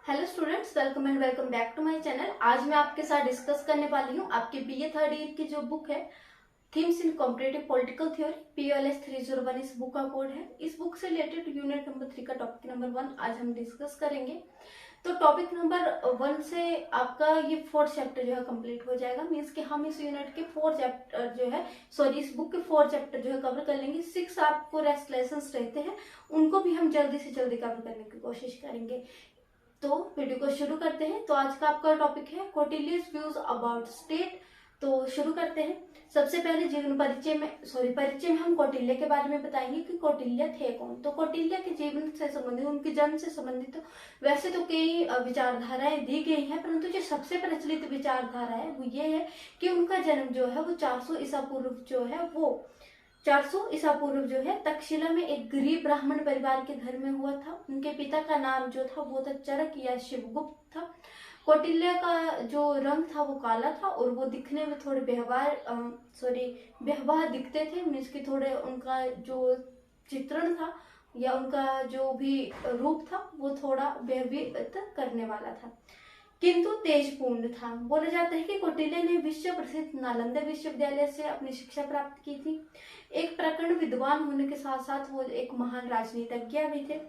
Hello students, welcome and welcome back to my channel. आज मैं आपके साथ डिस्कस करने वाली हूँ आपके बीए थर्ड ईयर की जो बुक है थीम्स इन कॉम्पिटिटिव पॉलिटिकल थ्योरी POLS 301 इस बुक का कोड है। इस बुक से रिलेटेड यूनिट नंबर 3 का टॉपिक नंबर 1 आज हम डिस्कस करेंगे। तो टॉपिक नंबर 1 से आपका ये 4th चैप्टर जो है कंप्लीट हो जाएगा। मीन्स कि हम इस यूनिट के 4 चैप्टर जो है इस बुक के 4 चैप्टर जो है कवर कर लेंगे। 6 आपको रेस्ट लेसन्स रहते हैं, उनको भी हम जल्दी से जल्दी कवर करने की कोशिश करेंगे। तो वीडियो को शुरू करते हैं। तो आज का आपका टॉपिक है कौटिल्यस व्यूज अबाउट स्टेट। तो शुरू करते हैं। सबसे पहले जीवन परिचय में हम कौटिल्य के बारे में बताएंगे कि कौटिल्य थे कौन। तो कौटिल्य के जीवन से संबंधित, उनके जन्म से संबंधित वैसे तो कई विचारधाराएं दी गई हैं, परंतु जो सबसे प्रचलित विचारधारा है वो ये है कि उनका जन्म जो है वो 400 ईसा पूर्व जो है वो 400 ईसा पूर्व जो है तक्षशिला में एक गरीब ब्राह्मण परिवार के घर में हुआ था। उनके पिता का नाम जो था वो था चरक या शिवगुप्त था। कौटिल्य का जो रंग था वो काला था और वो दिखने में थोड़े व्यवहार दिखते थे। मीन्स की थोड़े उनका जो चित्रण था या उनका जो भी रूप था वो थोड़ा व्यभित करने वाला था, किंतु तेजपूर्ण था। बोला जाता है कि कौटिल्य ने विश्व प्रसिद्ध नालंदा विश्वविद्यालय से अपनी शिक्षा प्राप्त की थी। एक प्रकरण विद्वान होने के साथ साथ वो एक महान राजनीतिज्ञ भी थे।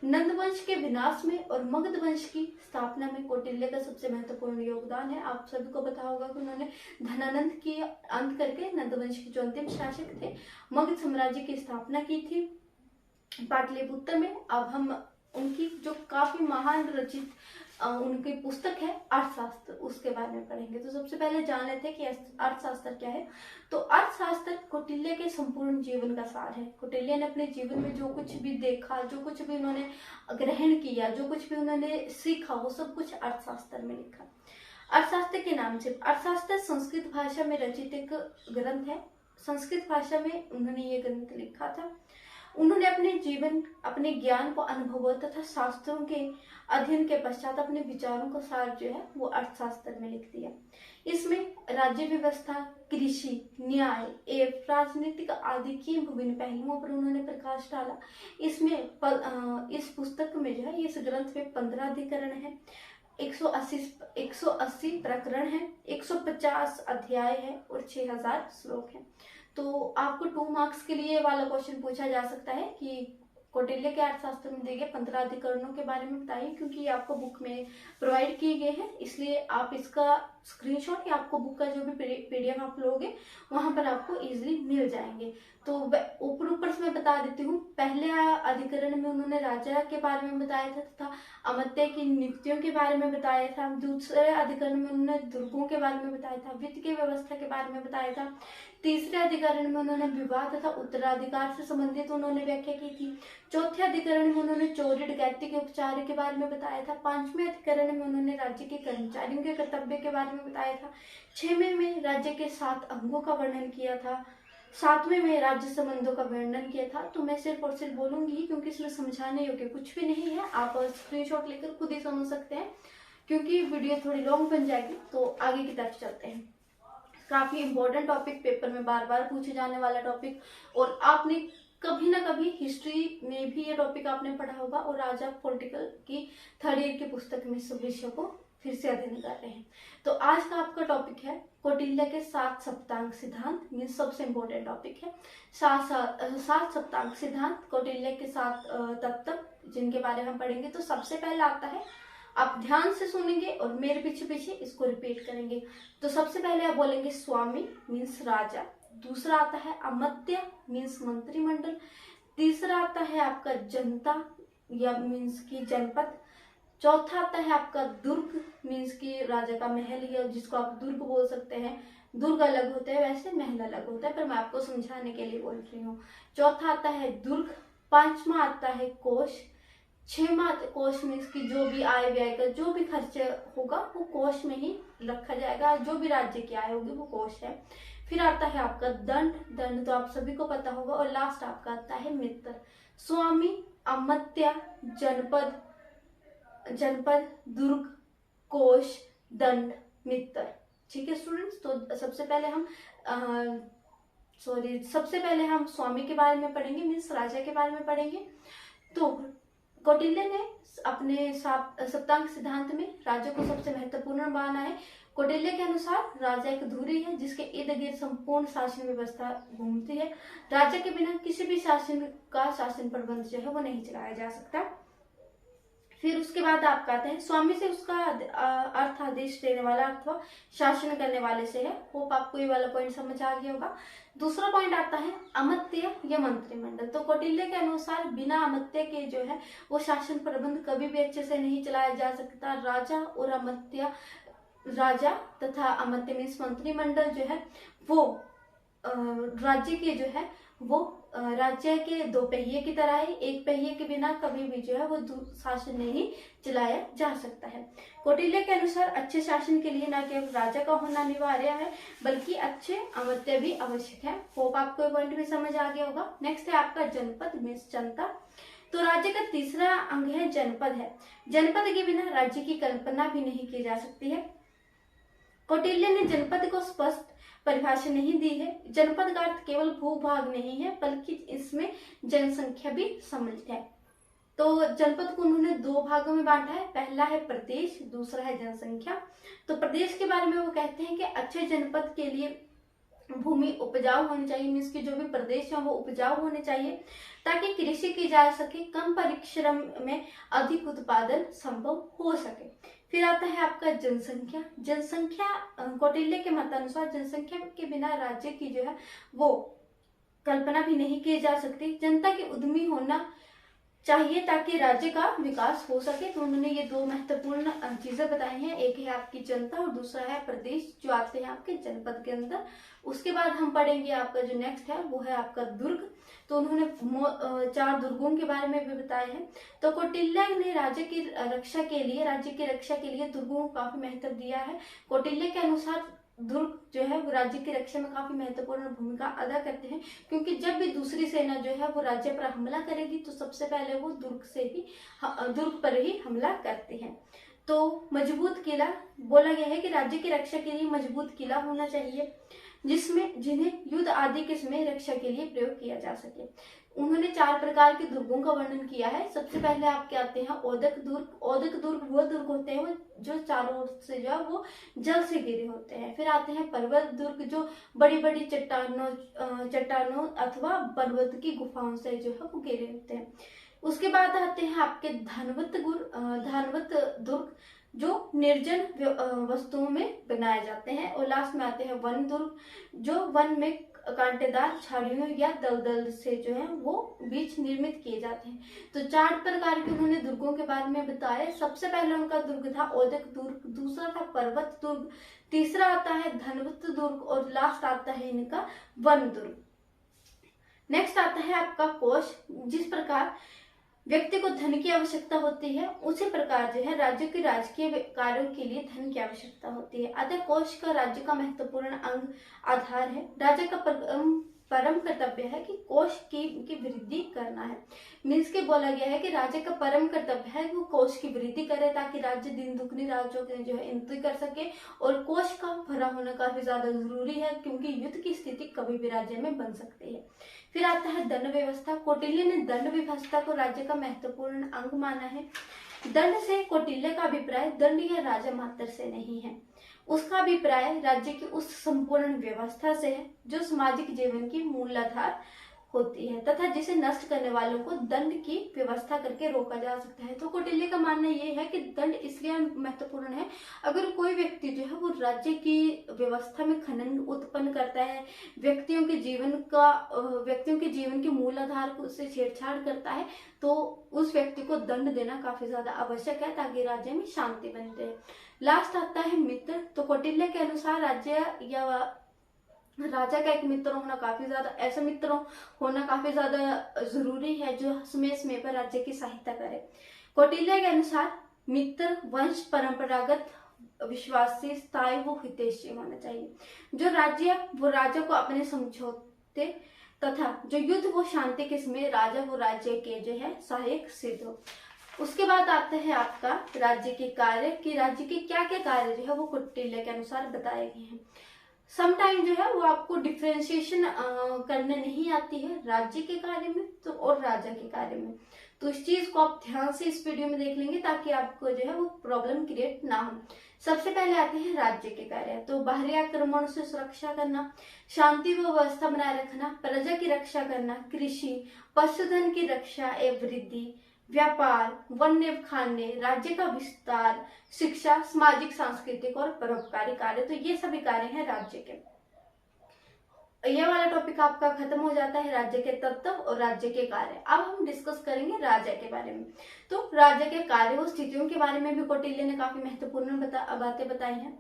नंद वंश के विनाश में और मगध वंश की स्थापना में कौटिल्य का सबसे महत्वपूर्ण योगदान है। आप सभी को पता होगा कि उन्होंने धनानंद की अंत करके नंद वंश के जो अंतिम शासक थे मगध साम्राज्य की स्थापना की थी पाटलिपुत्र में। अब हम उनकी जो काफी महान रचित उनकी पुस्तक है अर्थशास्त्र, उसके बारे में पढ़ेंगे। तो सबसे पहले जान लेते हैं कि अर्थशास्त्र क्या है। तो अर्थशास्त्र कौटिल्य के संपूर्ण जीवन का सार है। कौटिल्य ने अपने जीवन में जो कुछ भी देखा, जो कुछ भी उन्होंने ग्रहण किया, जो कुछ भी उन्होंने सीखा, वो सब कुछ अर्थशास्त्र में लिखा। अर्थशास्त्र के नाम से अर्थशास्त्र संस्कृत भाषा में रचित एक ग्रंथ है। संस्कृत भाषा में उन्होंने ये ग्रंथ लिखा था। उन्होंने अपने ज्ञान को अनुभवों तथा शास्त्रों के अध्ययन के पश्चात अपने विचारों का सार जो है वो अर्थशास्त्र में लिख दिया। इसमें राज्य व्यवस्था, कृषि, न्याय एवं राजनीतिक आदि की विभिन्न पहलुओं पर उन्होंने प्रकाश डाला। इस पुस्तक में जो है, इस ग्रंथ में 15 अधिकरण है, 180 प्रकरण है, 150 अध्याय है और 6000 श्लोक है। तो आपको 2 मार्क्स के लिए वाला क्वेश्चन पूछा जा सकता है कि कौटिल्य के अर्थशास्त्र में दिए गए 15 अधिकरणों के बारे में बताइए, क्योंकि ये आपको बुक में प्रोवाइड किए गए हैं। इसलिए आप इसका स्क्रीनशॉट या आपको बुक का जो भी PDF आप लोगे वहां पर आपको इजीली मिल जाएंगे। तो ऊपर से मैं बता देती हूँ। पहले अधिकरण में उन्होंने राजा के बारे में बताया था तथा अमात्य की नियुक्तियों के बारे में बताया था। दूसरे अधिकरण में उन्होंने दुर्गों के बारे में बताया था, वित्त की व्यवस्था के बारे में बताया था। तीसरे अधिकरण में उन्होंने विवाह तथा उत्तराधिकार से संबंधित उन्होंने व्याख्या की थी। चौथे अधिकरण में उन्होंने चोरी डकैती के उपचार के बारे में बताया था। 5वें अधिकरण में उन्होंने राज्य के कर्मचारियों के कर्तव्य के बारे में बताया था। 6वें में राज्य के 7 अंगों का वर्णन किया था। 7वें में राज्य संबंधों का वर्णन किया था। तो मैं सिर्फ और सिर्फ बोलूंगी क्योंकि इसमें समझाने योग्य कुछ भी नहीं है। आप स्क्रीनशॉट लेकर खुद ही समझ सकते हैं, क्योंकि वीडियो थोड़ी लॉन्ग बन जाएगी। तो आगे की तरफ चलते हैं। काफी इंपॉर्टेंट टॉपिक, पेपर में बार बार पूछे जाने वाला टॉपिक, और आपने कभी ना कभी हिस्ट्री में भी ये टॉपिक आपने पढ़ा होगा, और आज आप पॉलिटिकल की थर्ड ईयर की पुस्तक में इस विषय को फिर से अध्ययन कर रहे हैं। तो आज का आपका टॉपिक है कौटिल्य के 7 सप्तांग सिद्धांत। ये सबसे इंपॉर्टेंट टॉपिक है। 7 सप्तांग सिद्धांत, कौटिल्य के 7 तत्व जिनके बारे में हम पढ़ेंगे। तो सबसे पहले आता है, आप ध्यान से सुनेंगे और मेरे पीछे पीछे इसको रिपीट करेंगे। तो सबसे पहले आप बोलेंगे स्वामी मीन्स राजा। दूसरा आता है अमात्य मीन्स मंत्रिमंडल। तीसरा आता है आपका जनता या मीन्स की जनपद। चौथा आता है आपका दुर्ग मीन्स की राजा का महल, या जिसको आप दुर्ग बोल सकते हैं। दुर्ग अलग होते हैं, वैसे महल अलग होता है, पर मैं आपको समझाने के लिए बोल रही हूँ। चौथा आता है दुर्ग। 5वां आता है कोष। 6वां कोष मीन्स की जो भी आय व्यय का जो भी खर्च होगा वो कोष में ही रखा जाएगा। जो भी राज्य की आय होगी वो कोष है। फिर आता है आपका दंड। दंड तो आप सभी को पता होगा। और लास्ट आपका आता है मित्र। स्वामी, अमात्य, जनपद, दुर्ग, कोष, दंड, मित्र। ठीक है स्टूडेंट्स। तो सबसे पहले हम स्वामी के बारे में पढ़ेंगे, मीन्स राजा के बारे में पढ़ेंगे। तो कौटिल्य ने अपने सप्तांग सिद्धांत में राज्य को सबसे महत्वपूर्ण माना है। कौटिल्य के अनुसार राजा एक धुरी है जिसके इर्द गिर्द संपूर्ण शासन व्यवस्था घूमती है। राज्य के बिना किसी भी शासन प्रबंध जो है वो नहीं चलाया जा सकता। फिर उसके बाद आपका आता है स्वामी से उसका अर्थ आदेश देने वाला अथवा शासन करने वाले से है। होप आपको ये वाला पॉइंट समझ आ गया होगा। दूसरा पॉइंट आता है अमात्य या मंत्रिमंडल। तो कौटिल्य के अनुसार बिना अमात्य के जो है वो शासन प्रबंध कभी भी अच्छे से नहीं चलाया जा सकता। राजा तथा अमात्य मीन्स मंत्रिमंडल जो है वो राज्य के जो है वो राज्य के दो पहिए की तरह है। एक पहिए के बिना कभी भी जो है वो शासन नहीं चलाया जा सकता है। कौटिल्य के अनुसार अच्छे शासन के लिए न केवल राजा का होना अनिवार्य है बल्कि अच्छे अमात्य भी आवश्यक है। होप आपको ये पॉइंट भी समझ आ गया होगा। नेक्स्ट है आपका जनपद मीन्स जनता। तो राज्य का तीसरा अंग है जनपद है। जनपद के बिना राज्य की कल्पना भी नहीं की जा सकती है। कौटिल्य ने जनपद को स्पष्ट परिभाषा नहीं दी है। जनपद का अर्थ केवल भूभाग नहीं है बल्कि इसमें जनसंख्या भी सम्मिलित है। तो जनपद को उन्होंने दो भागों में बांटा है। पहला है प्रदेश, दूसरा है जनसंख्या। तो प्रदेश के बारे में वो कहते हैं कि अच्छे जनपद के लिए भूमि उपजाऊ होनी चाहिए, मीन्स की जो भी प्रदेश है वो उपजाऊ होने चाहिए ताकि कृषि की जा सके, कम परिश्रम में अधिक उत्पादन संभव हो सके। फिर आता है आपका जनसंख्या। जनसंख्या कौटिल्य के मतानुसार जनसंख्या के बिना राज्य की जो है वो कल्पना भी नहीं की जा सकती। जनता की उद्यमी होना चाहिए ताकि राज्य का विकास हो सके। तो उन्होंने ये दो महत्वपूर्ण चीजें बताई हैं। एक है आपकी जनता और दूसरा है प्रदेश जो आते हैं आपके जनपद के अंदर। उसके बाद हम पढ़ेंगे आपका जो नेक्स्ट है वो है आपका दुर्ग। तो उन्होंने 4 दुर्गों के बारे में भी बताए हैं। तो कौटिल्य ने राज्य की रक्षा के लिए दुर्गों को काफी महत्व दिया है। कौटिल्य के अनुसार दुर्ग जो है वो राज्य की रक्षा में काफी महत्वपूर्ण भूमिका अदा करते हैं क्योंकि जब भी दूसरी सेना जो है वो राज्य पर हमला करेगी तो सबसे पहले वो दुर्ग पर ही हमला करते हैं। तो मजबूत किला बोला गया है कि राज्य की रक्षा के लिए मजबूत किला होना चाहिए जिन्हें युद्ध आदि के समय रक्षा के लिए प्रयोग किया जा सके। उन्होंने 4 प्रकार के दुर्गों का वर्णन किया है। सबसे पहले आपके आते हैं ओदक दुर्ग। ओदक दुर्ग वो दुर्ग होते हैं जो चारों ओर से जो है वो जल से घिरे होते हैं। फिर आते हैं पर्वत दुर्ग जो बड़ी बड़ी चट्टानों अथवा पर्वत की गुफाओं से जो है वो घिरे होते हैं। उसके बाद आते हैं आपके धानवत दुर्ग जो निर्जन वस्तुओं में बनाए जाते हैं। और लास्ट में आते हैं वन दुर्ग जो वन में कांटेदार झाड़ियों या दलदल से जो है वो बीच निर्मित किए जाते हैं। तो 4 प्रकार के उन्होंने दुर्गों के बारे में बताया। सबसे पहले उनका दुर्ग था ओदक दुर्ग, दूसरा था पर्वत दुर्ग, तीसरा आता है धनवत दुर्ग और लास्ट आता है इनका वन दुर्ग। नेक्स्ट आता है आपका कोष। जिस प्रकार व्यक्ति को धन की आवश्यकता होती है उसी प्रकार जो है राज्य के राजकीय कार्यों के लिए धन की आवश्यकता होती है। अतः कोष का राज्य का महत्वपूर्ण अंग आधार है। राजा का परम कर्तव्य है कि कोष की वृद्धि करना है। मीन्स के बोला गया है कि राजा का परम कर्तव्य है कि वो कोष की वृद्धि करे ताकि राज्य दिन दुगनी राज्यों के जो है उन्नति कर सके। और कोष का भरा होना काफी ज्यादा जरूरी है क्योंकि युद्ध की स्थिति कभी भी राज्य में बन सकती है। फिर आता है दंड व्यवस्था। कौटिल्य ने दंड व्यवस्था को राज्य का महत्वपूर्ण अंग माना है। दंड से कौटिल्य का अभिप्राय दंड या राजा मात्र से नहीं है। उसका अभिप्राय राज्य की उस संपूर्ण व्यवस्था से है जो सामाजिक जीवन की मूलाधार होती है तथा जिसे नष्ट करने वालों को दंड की व्यवस्था करके रोका जा सकता है। तो कौटिल्य का मानना यह है कि दंड इसलिए महत्वपूर्ण है अगर कोई व्यक्ति जो है वो राज्य की व्यवस्था में खनन उत्पन्न करता है, व्यक्तियों के जीवन के मूल आधार को उससे छेड़छाड़ करता है तो उस व्यक्ति को दंड देना काफी ज्यादा आवश्यक है ताकि राज्य में शांति बनी रहे। लास्ट आता है मित्र। तो कौटिल्य के अनुसार राजा का एक मित्र होना काफी ज्यादा जरूरी है जो समय पर राज्य की सहायता करे। कौटिल्य के अनुसार मित्र वंश परंपरागत विश्वासी स्थायी व हितैषी होना चाहिए। जो राजा को अपने समझौते तथा जो युद्ध वो शांति के समय राजा वो राज्य के जो है सहायक सिद्ध हो। उसके बाद आता है आपका राज्य के कार्य कि राज्य के क्या क्या कार्य जो है वो कौटिल्य के अनुसार बताए गए हैं। समटाइम जो है वो आपको डिफ्रेंशिएशन करने नहीं आती है राज्य के कार्य में तो और राजा के कार्य में। तो इस चीज को आप ध्यान से इस वीडियो में देख लेंगे ताकि आपको जो है वो प्रॉब्लम क्रिएट ना हो। सबसे पहले आते हैं राज्य के कार्य। तो बाहरी आक्रमण से सुरक्षा करना, शांति व व्यवस्था बनाए रखना, प्रजा की रक्षा करना, कृषि, पशुधन की रक्षा एवं वृद्धि, व्यापार, वन्य खाने, राज्य का विस्तार, शिक्षा, सामाजिक सांस्कृतिक और परोपकारी कार्य। तो ये सभी कार्य हैं राज्य के। ये वाला टॉपिक आपका खत्म हो जाता है राज्य के तत्व और राज्य के कार्य। अब हम डिस्कस करेंगे राज्य के बारे में। तो राज्य के कार्य और स्थितियों के बारे में भी कौटिल्य ने काफी महत्वपूर्ण बातें बताई हैं।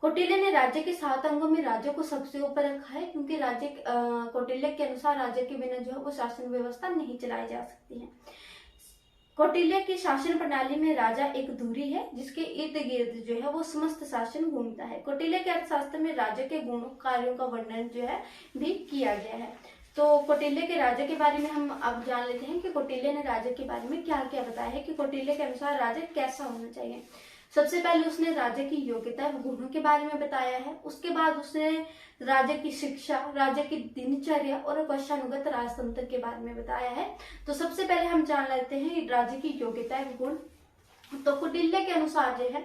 कौटिल्य ने राज्य के 7 अंगों में राज्य को सबसे ऊपर रखा है, क्योंकि राज्य कौटिल्य के अनुसार राज्य के बिना जो है वो शासन व्यवस्था नहीं चलाई जा सकती है। कौटिल्य की शासन प्रणाली में राजा एक धुरी है जिसके इर्द गिर्द जो है वो समस्त शासन घूमता है। कौटिल्य के अर्थशास्त्र में राज्य के गुणों कार्यों का वर्णन जो है भी किया गया है। तो कौटिल्य के राज्य के बारे में हम अब जान लेते हैं कि कौटिल्य ने राज्य के बारे में क्या क्या बताया है, कि कौटिल्य के अनुसार राज्य कैसा होना चाहिए। सबसे पहले उसने राज्य की योग्यता गुणों के बारे में बताया है। उसके बाद उसने राज्य की शिक्षा, राज्य की दिनचर्या और वंशानुगत राजतंत्र के बारे में बताया है। तो सबसे पहले हम जान लेते हैं राज्य की योग्यता गुण। तो कौटिल्य के अनुसार जो है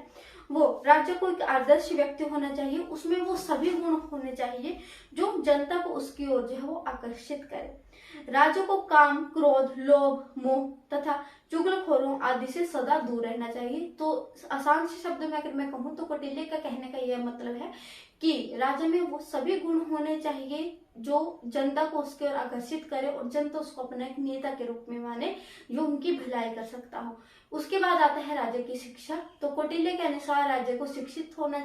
वो राज्य को एक आदर्श व्यक्ति होना चाहिए, उसमें वो सभी गुण होने चाहिए जो जनता को उसकी ओर जो है वो आकर्षित करे। राज्य को काम, क्रोध, लोभ, मोह तथा चुगलखोरों आदि से सदा दूर रहना चाहिए। तो आसान से शब्द में अगर मैं कहूँ तो कौटिल्य का कहने का यह मतलब है कि राज्य में वो सभी गुण होने चाहिए जो जनता को उसकी ओर आकर्षित करे और जनता उसको अपना एक नेता के रूप में माने जो उनकी भलाई कर सकता हो। उसके बाद आता है राज्य की शिक्षा। तो कौटिल्य के अनुसार राज्य को शिक्षित होना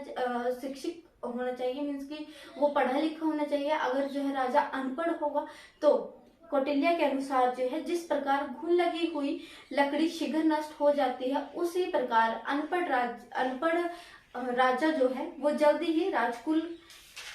चाहिए, मीन्स की वो पढ़ा लिखा होना चाहिए। अगर जो है राजा अनपढ़ होगा तो कौटिल्य के अनुसार जो है जिस प्रकार घुन लगी हुई लकड़ी शीघ्र नष्ट हो जाती है, उसी प्रकार अनपढ़ राजा जो है वो जल्दी ही राजकुल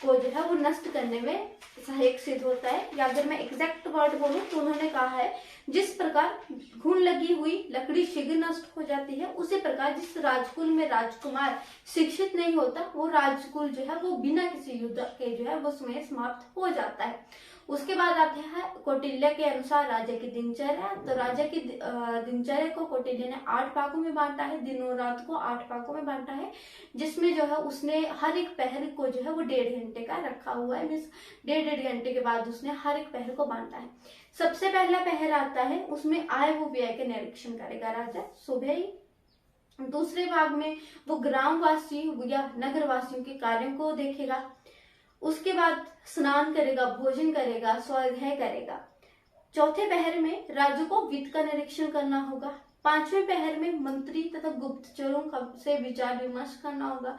को जो है वो नष्ट करने में सहायक सिद्ध होता है। या अगर मैं एग्जैक्ट वर्ड बोलूं तो उन्होंने कहा है जिस प्रकार घुन लगी हुई लकड़ी शीघ्र नष्ट हो जाती है, उसी प्रकार जिस राजकुल में राजकुमार शिक्षित नहीं होता वो राजकुल जो है वो बिना किसी युद्ध के जो है वो समय समाप्त हो जाता है। उसके बाद आते हैं कौटिल्य के अनुसार राज्य की दिनचर्या। तो राज्य की दिनचर्या को कौटिल्य ने 8 भागों में बांटा है, दिनों रात को 8 भागों में बांटा है, जिसमें जो है उसने हर एक पहर को जो है वो 1.5 घंटे का रखा हुआ है। मीन्स 1.5 घंटे के बाद उसने हर एक पहर को बांटा है। सबसे पहला पहर आता है, उसमें आय व व्यय के निरीक्षण करेगा राजा सुबह ही। दूसरे भाग में वो ग्रामवासी या नगरवासियों के कार्यों को देखेगा। उसके बाद स्नान करेगा, भोजन करेगा, स्वाध्याय करेगा। चौथे पहर में राज्य को वित्त का निरीक्षण करना होगा। 5वें पहर में मंत्री तथा गुप्तचरों से विचार विमर्श करना होगा।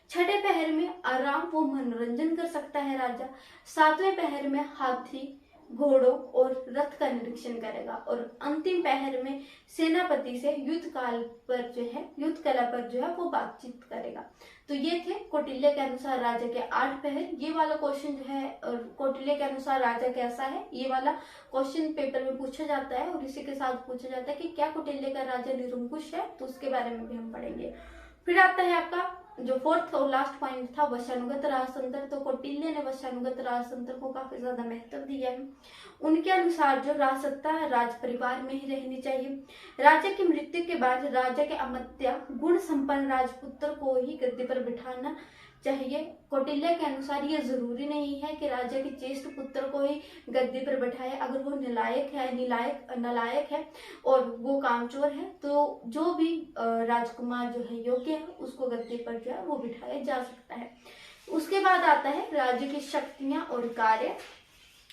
6ठे पहर में आराम व मनोरंजन कर सकता है राजा। 7वें पहर में हाथी, घोड़ों और रथ का निरीक्षण करेगा और अंतिम पहर में सेनापति से युद्ध कला पर जो है वो बातचीत करेगा। तो ये थे कौटिल्य के अनुसार राज्य के 8 पहर। ये वाला क्वेश्चन जो है कौटिल्य के अनुसार राज्य कैसा है, ये वाला क्वेश्चन पेपर में पूछा जाता है और इसी के साथ पूछा जाता है कि क्या कौटिल्य का राज्य निरंकुश है, तो उसके बारे में भी हम पढ़ेंगे। फिर आता है आपका जो 4th और लास्ट पॉइंट था वंशानुगत राजतंत्र। तो कौटिल्य ने वंशानुगत राजतंत्र को काफी ज्यादा महत्व दिया है। उनके अनुसार जो राजसत्ता है राज परिवार में ही रहनी चाहिए। राजा की मृत्यु के बाद राजा के अमात्य गुण संपन्न राजपुत्र को ही गद्दी पर बिठाना चाहिए। कौटिल्य के अनुसार ये जरूरी नहीं है कि राजा के ज्येष्ठ पुत्र को ही गद्दी पर बैठाए। अगर वो नलायक है और वो कामचोर है तो जो भी राजकुमार जो है योग्य है उसको गद्दी पर जो है वो बिठाया जा सकता है। उसके बाद आता है राज्य की शक्तियां और कार्य।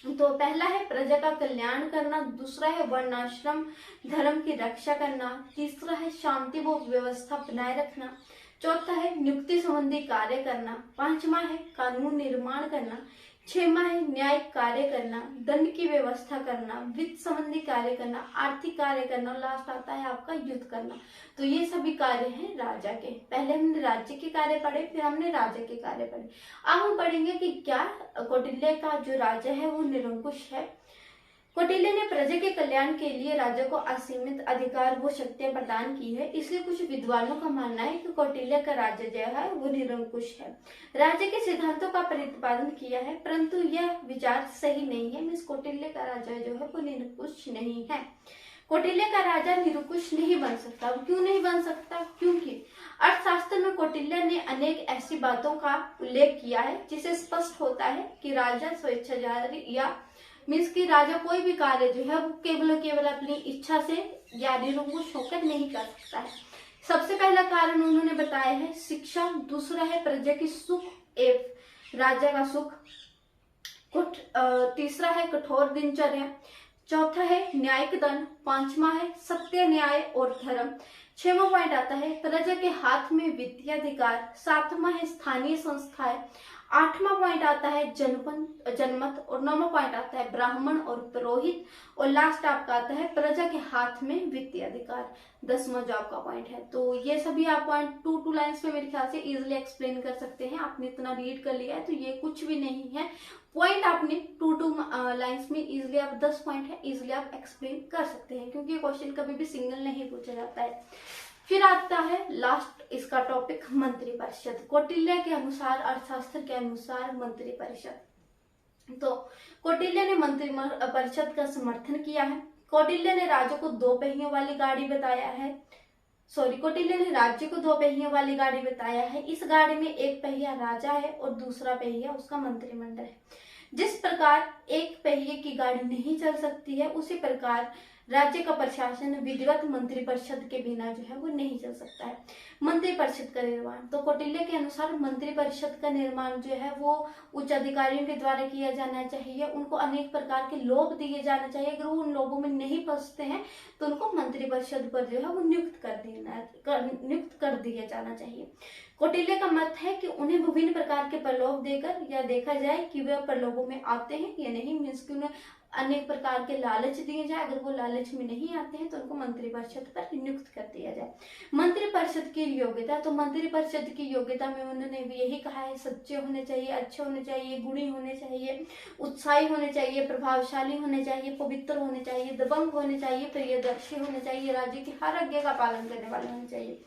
तो पहला है प्रजा का कल्याण करना, दूसरा है वर्णाश्रम धर्म की रक्षा करना, तीसरा है शांति व व्यवस्था बनाए रखना, चौथा है नियुक्ति संबंधी कार्य करना, 5वां है कानून निर्माण करना, 6वां है न्यायिक कार्य करना, दंड की व्यवस्था करना, वित्त संबंधी कार्य करना, आर्थिक कार्य करना, लास्ट आता है आपका युद्ध करना। तो ये सभी कार्य हैं राजा के। पहले हमने राज्य के कार्य पढ़े, फिर हमने राजा के कार्य पढ़े। अब हम पढ़ेंगे कि क्या कौटिल्य का जो राजा है वो निरंकुश है। कौटिल्य ने प्रजा के कल्याण के लिए राजा को असीमित अधिकार व शक्तियां प्रदान की है, इसलिए कुछ विद्वानों का मानना है कि कौटिल्य का राज्य जो है वो निरंकुश है। राज्य के सिद्धांतों का प्रतिपादन किया है, परंतु यह विचार सही नहीं है। मीन्स कौटिल्य का राजा जो है वो निरंकुश नहीं है। कौटिल्य का राजा निरंकुश नहीं बन सकता। अब क्यों नहीं बन सकता? क्योंकि अर्थशास्त्र में कौटिल्य ने अनेक ऐसी बातों का उल्लेख किया है जिसे स्पष्ट होता है कि राजा स्वेच्छाचारी या मीन्स कि राजा कोई भी कार्य जो है वो केवल अपनी इच्छा से या निरंकुश होकर नहीं कर सकता है। सबसे पहला कारण उन्होंने बताया है शिक्षा, दूसरा है प्रजा की सुख एवं राजा का सुख, तीसरा है कठोर दिनचर्या, चौथा है न्यायिक दंड, पांचवा है सत्य, न्याय और धर्म, छठवां पॉइंट आता है प्रजा के हाथ में विद्याधिकार, सातवां है स्थानीय संस्थाएं, आठवां पॉइंट आता है जनमत और नौवां पॉइंट आता है ब्राह्मण और पुरोहित और लास्ट आपका आता है प्रजा के हाथ में वित्तीयाधिकार, 10वां जो आपका पॉइंट है। तो ये सभी आप पॉइंट 2 लाइंस में मेरे ख्याल से इजिली एक्सप्लेन कर सकते हैं। आपने इतना रीड कर लिया है तो ये कुछ भी नहीं है। पॉइंट आपने 2 लाइंस में इजिली आप 10 पॉइंट है इजिली आप एक्सप्लेन कर सकते हैं, क्योंकि क्वेश्चन कभी भी सिंगल नहीं पूछा जाता है। फिर आता है लास्ट इसका टॉपिक मंत्री परिषद। कौटिल्य के अनुसार, अर्थशास्त्र के अनुसार मंत्री परिषद, तो कौटिल्य ने मंत्री परिषद का समर्थन किया है। कौटिल्य ने राज्य को 2 पहियों वाली गाड़ी बताया है, कौटिल्य ने राज्य को 2 पहियों वाली गाड़ी बताया है। इस गाड़ी में एक पहिया राजा है और दूसरा पहिया उसका मंत्रिमंडल है। जिस प्रकार एक पहिए की गाड़ी नहीं चल सकती है, उसी प्रकार राज्य का प्रशासन विधिवत मंत्री परिषद के बिना जो है वो नहीं चल सकता है। मंत्री परिषद का निर्माण, तो कौटिल्य के अनुसार मंत्री परिषद का निर्माण जो है वो उच्च अधिकारियों के द्वारा किया जाना चाहिए। उनको अनेक प्रकार के लोभ दिए जाने चाहिए। अगर वो उन लोभों में नहीं फंसते हैं तो उनको मंत्री परिषद पर जो है वो नियुक्त कर दिया जाना चाहिए। कौटिल्य का मत है कि उन्हें विभिन्न प्रकार के प्रलोभ देकर या देखा जाए कि वे प्रलोभों में आते हैं या नहीं, मीन्स कि उन्हें अनेक प्रकार के लालच दिए जाए। अगर वो लालच में नहीं आते हैं तो उनको मंत्री परिषद पर नियुक्त कर दिया जाए। मंत्री परिषद की योग्यता, तो मंत्री परिषद की योग्यता में उन्होंने भी यही कहा है सच्चे होने चाहिए, अच्छे होने चाहिए, गुणी होने चाहिए, उत्साही होने चाहिए, प्रभावशाली होने चाहिए, पवित्र होने चाहिए, दबंग होने चाहिए, प्रियदर्शी होने चाहिए, राज्य की हर आज्ञा का पालन करने वाले होने चाहिए।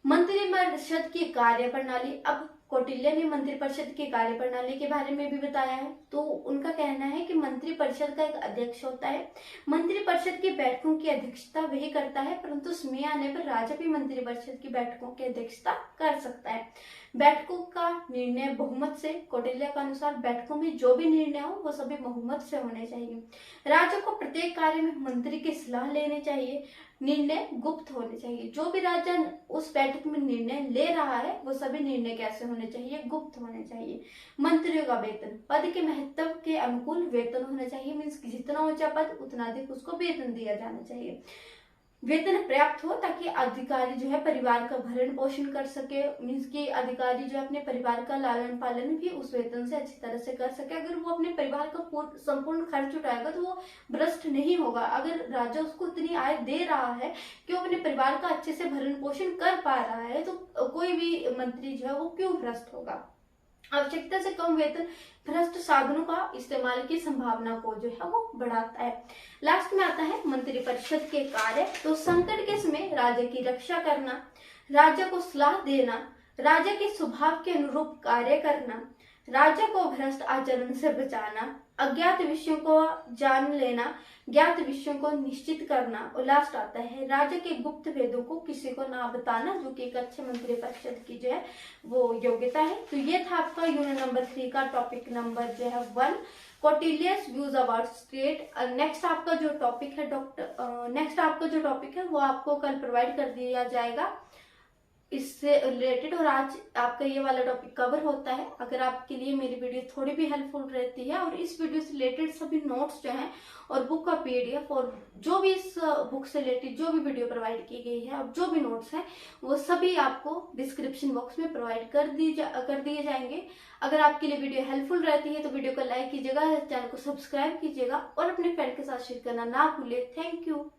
मंत्रिपरिषद की कार्यप्रणाली, अब कौटिल्य ने मंत्रिपरिषद की कार्यप्रणाली के बारे में भी बताया है। तो उनका कहना है कि मंत्रिपरिषद का एक अध्यक्ष होता है। मंत्रिपरिषद की बैठकों की अध्यक्षता वही करता है, परंतु समय आने पर राजा भी मंत्रिपरिषद की बैठकों की अध्यक्षता कर सकता है। बैठकों का निर्णय बहुमत से, कौटिल्य का अनुसार बैठकों में जो भी निर्णय हो वो सभी बहुमत से होने चाहिए। राजा को प्रत्येक कार्य में मंत्री की सलाह लेनी चाहिए। निर्णय गुप्त होने चाहिए। जो भी राजा उस बैठक में निर्णय ले रहा है वो सभी निर्णय कैसे होने चाहिए, गुप्त होने चाहिए। मंत्रियों का वेतन, पद के महत्व के अनुकूल वेतन होना चाहिए, मीन्स जितना ऊंचा पद उतना अधिक उसको वेतन दिया जाना चाहिए। वेतन पर्याप्त हो ताकि अधिकारी जो है परिवार का भरण पोषण कर सके, मीन्स कि अधिकारी जो है अपने परिवार का लालन पालन भी उस वेतन से अच्छी तरह से कर सके। अगर वो अपने परिवार का संपूर्ण खर्च उठाएगा तो वो भ्रष्ट नहीं होगा। अगर राजा उसको इतनी आय दे रहा है कि वो अपने परिवार का अच्छे से भरण पोषण कर पा रहा है तो कोई भी मंत्री जो है वो क्यों भ्रष्ट होगा। आवश्यकता से कम वेतन भ्रष्ट साधनों का इस्तेमाल की संभावना को जो है वो बढ़ाता है। लास्ट में आता है मंत्रिपरिषद के कार्य, तो संकट के समय राज्य की रक्षा करना, राज्य को सलाह देना, राज्य के स्वभाव के अनुरूप कार्य करना, राज्य को भ्रष्ट आचरण से बचाना, अज्ञात विषयों को जान लेना, ज्ञात विषयों को निश्चित करना और लास्ट आता है राज्य के गुप्त वेदों को किसी को ना बताना, जो कि एक अच्छे मंत्री परिषद की जो है वो योग्यता है। तो ये था आपका यूनिट नंबर 3 का टॉपिक नंबर जो है 1, कौटिल्यस व्यूज अबाउट स्टेट। नेक्स्ट आपका जो टॉपिक है वो आपको कल प्रोवाइड कर दिया जाएगा इससे रिलेटेड, और आज आपका ये वाला टॉपिक कवर होता है। अगर आपके लिए मेरी वीडियो थोड़ी भी हेल्पफुल रहती है और इस वीडियो से रिलेटेड सभी नोट्स जो हैं और बुक का पीडीएफ और जो भी इस बुक से रिलेटेड जो भी वीडियो प्रोवाइड की गई है और जो भी नोट्स हैं वो सभी आपको डिस्क्रिप्शन बॉक्स में प्रोवाइड कर दिए जाएंगे। अगर आपके लिए वीडियो हेल्पफुल रहती है तो वीडियो को लाइक कीजिएगा, चैनल को सब्सक्राइब कीजिएगा और अपने फ्रेंड के साथ शेयर करना ना भूले। Thank you.